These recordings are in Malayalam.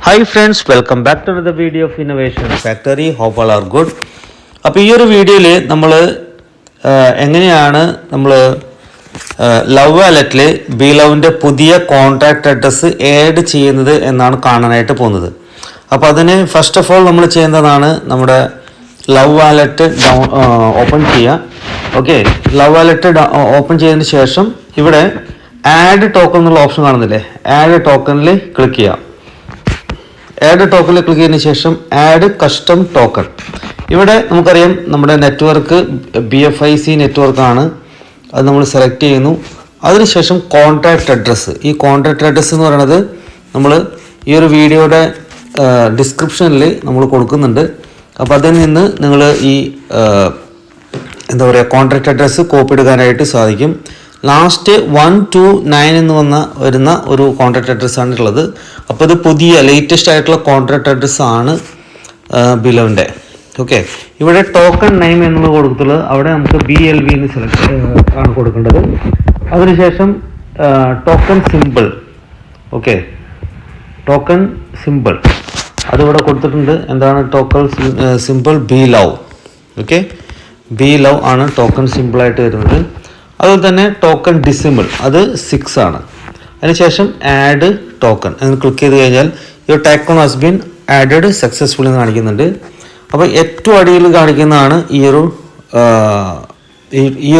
Hi friends, welcome back to another video of Innovation Factory. Hope all are good. അപ്പോൾ ഈ ഒരു വീഡിയോയിൽ നമ്മൾ എങ്ങനെയാണ് നമ്മൾ ലവ് വാലറ്റിൽ ബി ലവിൻ്റെ പുതിയ കോൺടാക്റ്റ് അഡ്രസ്സ് ആഡ് ചെയ്യുന്നത് എന്നാണ് കാണാനായിട്ട് പോകുന്നത്. അപ്പോൾ അതിന് ഫസ്റ്റ് ഓഫ് ഓൾ നമ്മൾ ചെയ്യുന്നതാണ് നമ്മുടെ ലവ് വാലറ്റ് ഓപ്പൺ ചെയ്യുക. ഓക്കെ, ലവ് വാലറ്റ് ഓപ്പൺ ചെയ്തതിന് ശേഷം ഇവിടെ ആഡ് ടോക്കൺ എന്നുള്ള ഓപ്ഷൻ കാണുന്നില്ലേ, ആഡ് ടോക്കണിൽ ക്ലിക്ക് ചെയ്യാം. ആഡ് ടോക്കണിൽ ക്ലിക്ക് ചെയ്തതിന് ശേഷം ആഡ് കസ്റ്റം ടോക്കൺ. ഇവിടെ നമുക്കറിയാം നമ്മുടെ നെറ്റ്വർക്ക് BFIC നെറ്റ്വർക്കാണ്, അത് നമ്മൾ സെലക്ട് ചെയ്യുന്നു. അതിനുശേഷം കോൺടാക്റ്റ് അഡ്രസ്സ്, ഈ കോൺടാക്റ്റ് അഡ്രസ്സ് എന്ന് പറയുന്നത് നമ്മൾ ഈ ഒരു വീഡിയോയുടെ ഡിസ്ക്രിപ്ഷനിൽ നമ്മൾ കൊടുക്കുന്നുണ്ട്. അപ്പോൾ അതിൽ നിന്ന് നിങ്ങൾ ഈ എന്താ പറയുക കോൺടാക്റ്റ് അഡ്രസ്സ് കോപ്പി എടുക്കാനായിട്ട് സാധിക്കും. ലാസ്റ്റ് 129 എന്ന് വരുന്ന ഒരു കോൺടാക്റ്റ് അഡ്രസ്സാണ് ഉള്ളത്. അപ്പോൾ ഇത് പുതിയ ലേറ്റസ്റ്റ് ആയിട്ടുള്ള കോൺടാക്റ്റ് അഡ്രസ്സാണ് ബിലവിൻ്റെ. ഓക്കെ, ഇവിടെ ടോക്കൺ നെയിം എന്നുള്ളത് കൊടുത്തിട്ടുള്ളത് അവിടെ നമുക്ക് BLV എന്ന് സെലക്ട് ആണ് കൊടുക്കേണ്ടത്. അതിനുശേഷം token simple, okay, token simple അതിവിടെ കൊടുത്തിട്ടുണ്ട്. എന്താണ് token simple? B love. Okay, B love ആണ് ടോക്കൺ സിമ്പിളായിട്ട് വരുന്നത്. അതുപോലെ തന്നെ ടോക്കൺ ഡിസിമ്പിൾ അത് 6 ആണ്. അതിനുശേഷം ആഡ് ടോക്കൺ എന്ന് ക്ലിക്ക് ചെയ്ത് കഴിഞ്ഞാൽ ഈ token has been added successfully എന്ന് കാണിക്കുന്നുണ്ട്. അപ്പോൾ ഏറ്റവും അടിയിൽ കാണിക്കുന്നതാണ് ഈ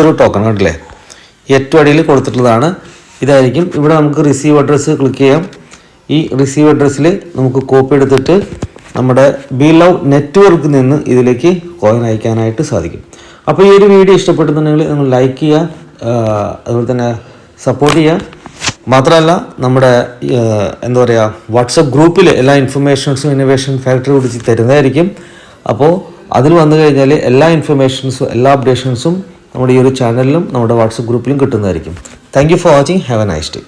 ഒരു ടോക്കൺ, കണ്ടില്ലേ, ഏറ്റവും അടിയിൽ കൊടുത്തിട്ടുള്ളതാണ് ഇതായിരിക്കും. ഇവിടെ നമുക്ക് റിസീവ് അഡ്രസ്സ് ക്ലിക്ക് ചെയ്യാം. ഈ റിസീവ് അഡ്രസ്സിൽ നമുക്ക് കോപ്പി എടുത്തിട്ട് നമ്മുടെ ബി ലവ് നെറ്റ്വർക്കിൽ നിന്ന് ഇതിലേക്ക് കോയിൻ അയക്കാനായിട്ട് സാധിക്കും. അപ്പോൾ ഈ ഒരു വീഡിയോ ഇഷ്ടപ്പെടുന്നുണ്ടെങ്കിൽ നിങ്ങൾ ലൈക്ക് ചെയ്യുക, അതുപോലെ തന്നെ സപ്പോർട്ട് ചെയ്യുക. മാത്രമല്ല നമ്മുടെ എന്താ പറയുക വാട്സപ്പ് ഗ്രൂപ്പിൽ എല്ലാ ഇൻഫർമേഷൻസും ഇന്നോവേഷൻ ഫാക്ടറി കുറിച്ച് തരുന്നതായിരിക്കും. അപ്പോൾ അതിൽ വന്നു കഴിഞ്ഞാൽ എല്ലാ ഇൻഫർമേഷൻസും എല്ലാ അപ്ഡേഷൻസും നമ്മുടെ ഈ ഒരു ചാനലിലും നമ്മുടെ വാട്സപ്പ് ഗ്രൂപ്പിലും കിട്ടുന്നതായിരിക്കും. Thank you for watching. Have A nice day.